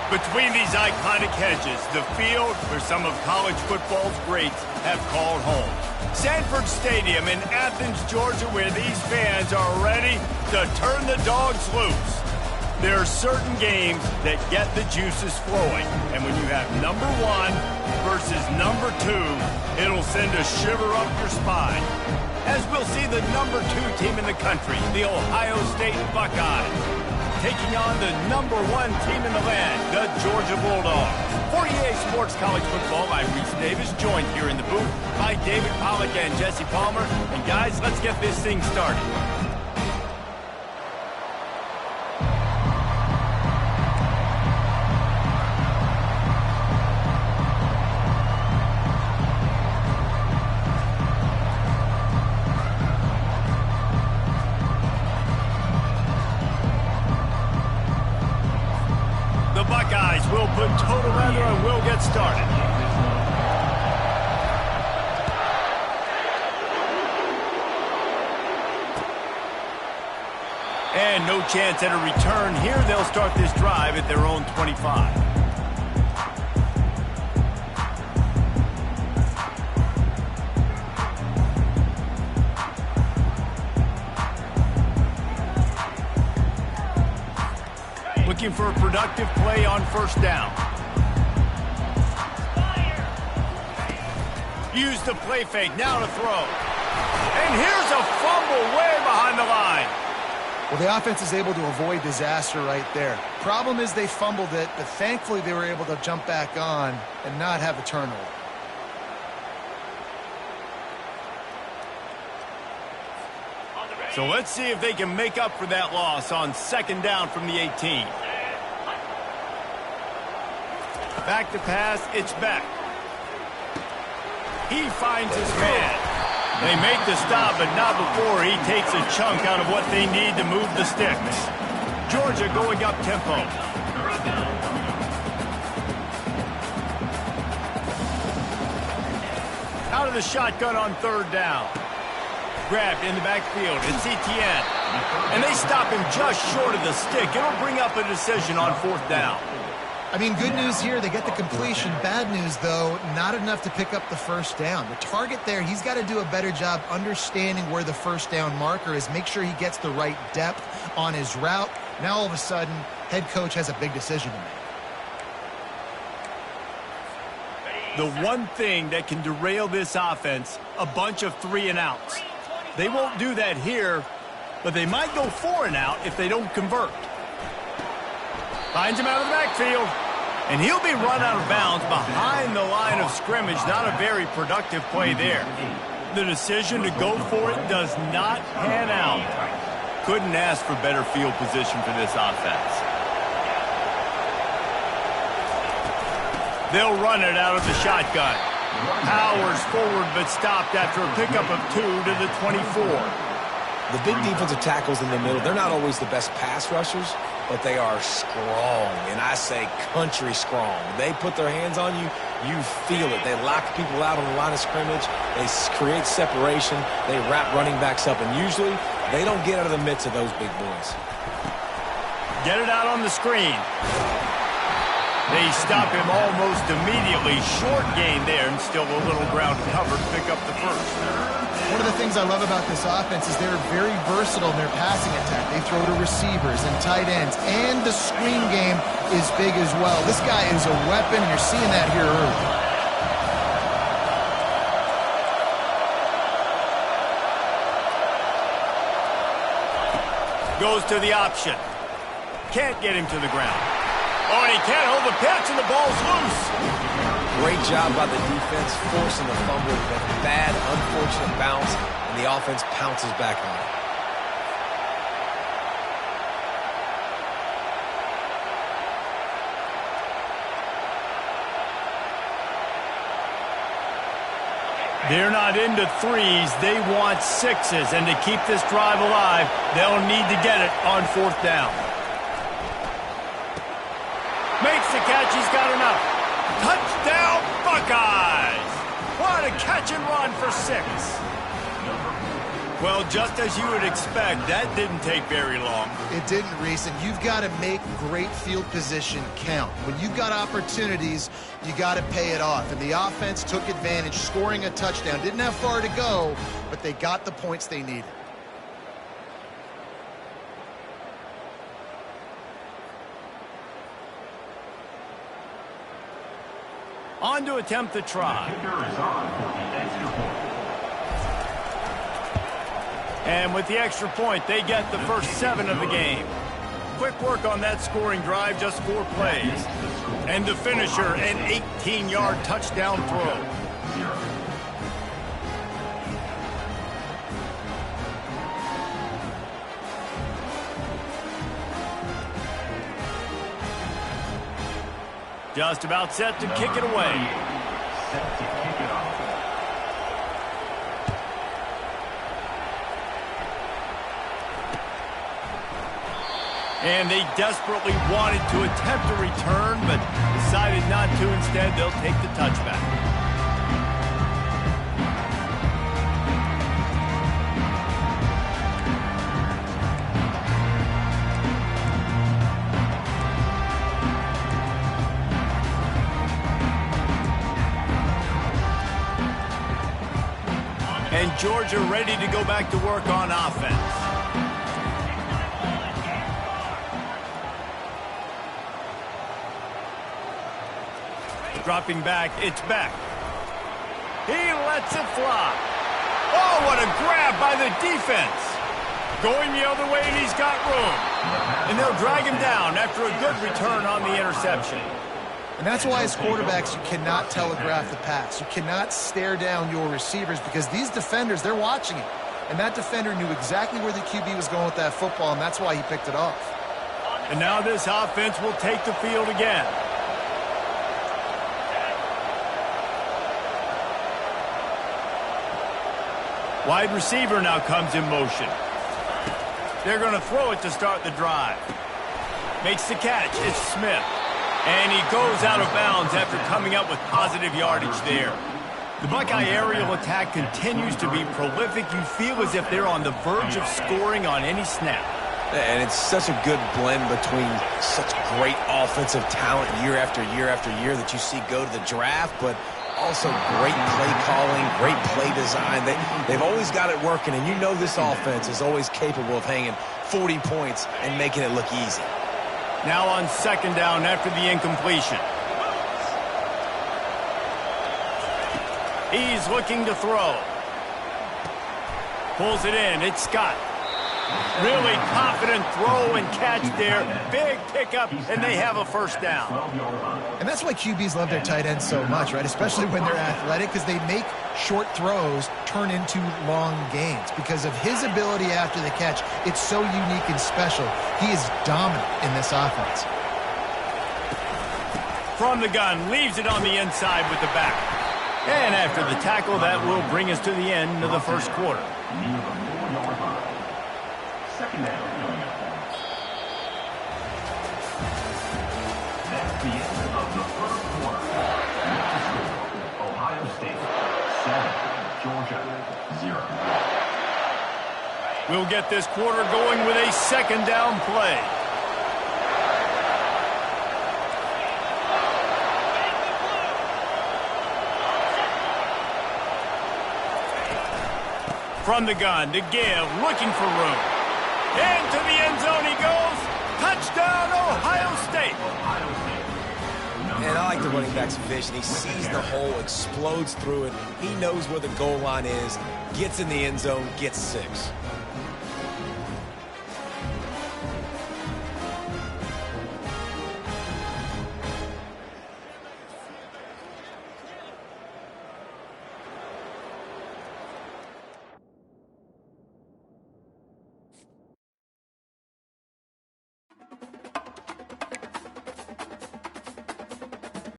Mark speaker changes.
Speaker 1: Between these iconic hedges, the field where some of college football's greats have called home. Sanford Stadium in Athens, Georgia, where these fans are ready to turn the dogs loose. There are certain games that get the juices flowing, and when you have number 1 versus number 2, it'll send a shiver up your spine. As we'll see the number 2 team in the country, the Ohio State Buckeyes, taking on the number 1 team in the land, the Georgia Bulldogs. For EA Sports College Football, I'm Reese Davis, joined here in the booth by David Pollack and Jesse Palmer. And guys, let's get this thing started. We'll put total weather and we'll get started. And no chance at a return here. They'll start this drive at their own 25. Looking for a productive play on first down. Use the play fake, now to throw. And here's a fumble way behind the line.
Speaker 2: Well, the offense is able to avoid disaster right there. Problem is they fumbled it, but thankfully they were able to jump back on and not have a turnover.
Speaker 1: So let's see if they can make up for that loss on second down from the 18. Back to pass, it's back. He finds his man. They make the stop, but not before he takes a chunk out of what they need to move the sticks. Georgia going up tempo. Out of the shotgun on third down. Grabbed in the backfield. It's Etienne. And they stop him just short of the stick. It'll bring up a decision on fourth down.
Speaker 2: I mean, good news here, they get the completion. Bad news, though, not enough to pick up the first down. The target there, he's got to do a better job understanding where the first down marker is, make sure he gets the right depth on his route. Now, all of a sudden, head coach has a big decision to make.
Speaker 1: The one thing that can derail this offense, a bunch of 3 and outs. They won't do that here, but they might go 4 and out if they don't convert. Finds him out of the backfield, and he'll be run out of bounds behind the line of scrimmage. Not a very productive play there. The decision to go for it does not pan out. Couldn't ask for better field position for this offense. They'll run it out of the shotgun. Powers forward, but stopped after a pickup of 2 to the 24.
Speaker 3: The big defensive tackles in the middle, they're not always the best pass rushers, but they are strong, and I say country strong. They put their hands on you, you feel it. They lock people out on the line of scrimmage. They create separation. They wrap running backs up, and usually they don't get out of the midst of those big boys.
Speaker 1: Get it out on the screen. They stop him almost immediately. Short gain there, and still a little ground covered to pick up the first.
Speaker 2: One of the things I love about this offense is they're very versatile in their passing attack. They throw to receivers and tight ends, and the screen game is big as well. This guy is a weapon, and you're seeing that here early.
Speaker 1: Goes to the option. Can't get him to the ground. Oh, and he can't hold the pitch, and the ball's loose.
Speaker 3: Great job by the defense, forcing the fumble with a bad, unfortunate bounce, and the offense pounces back on it.
Speaker 1: They're not into 3s. They want 6s, and to keep this drive alive, they'll need to get it on fourth down. Makes the catch. He's got enough. Touchdown, Buckeyes! What a catch and run for 6. Well, just as you would expect, that didn't take very long.
Speaker 2: It didn't, Reese, and you've got to make great field position count. When you've got opportunities, you got to pay it off. And the offense took advantage, scoring a touchdown. Didn't have far to go, but they got the points they needed.
Speaker 1: On to attempt the try. And with the extra point, they get the first 7 of the game. Quick work on that scoring drive, just 4 plays. And the finisher, an 18-yard touchdown throw. Just about set to kick it away. And they desperately wanted to attempt a return, but decided not to. Instead, they'll take the touchback. And Georgia ready to go back to work on offense. Dropping back, it's back. He lets it fly. Oh, what a grab by the defense. Going the other way, and he's got room. And they'll drag him down after a good return on the interception.
Speaker 2: And that's why as quarterbacks, you cannot telegraph the pass. You cannot stare down your receivers because these defenders, they're watching it. And that defender knew exactly where the QB was going with that football, and that's why he picked it off.
Speaker 1: And now this offense will take the field again. Wide receiver now comes in motion. They're going to throw it to start the drive. Makes the catch. It's Smith. And he goes out of bounds after coming up with positive yardage there. The Buckeye aerial attack continues to be prolific. You feel as if they're on the verge of scoring on any snap.
Speaker 3: And it's such a good blend between such great offensive talent year after year after year that you see go to the draft, but also great play calling, great play design. They've always got it working, and you know this offense is always capable of hanging 40 points and making it look easy.
Speaker 1: Now on second down after the incompletion. He's looking to throw. Pulls it in. It's Scott. Really confident throw and catch there. Big pickup, and they have a first down.
Speaker 2: And that's why QBs love their tight ends so much, right? Especially when they're athletic, because they make short throws turn into long gains. Because of his ability after the catch, it's so unique and special. He is dominant in this offense.
Speaker 1: From the gun, leaves it on the inside with the back. And after the tackle, that will bring us to the end of the first quarter.
Speaker 4: Second down. That's the end of the first quarter. Ohio State 7, Georgia 0.
Speaker 1: We'll get this quarter going with a second down play. From the gun to give, looking for room. Into the end zone he goes. Touchdown, Ohio State.
Speaker 3: And I like the running back's vision. He sees the hole, explodes through it. He knows where the goal line is, gets in the end zone, gets 6.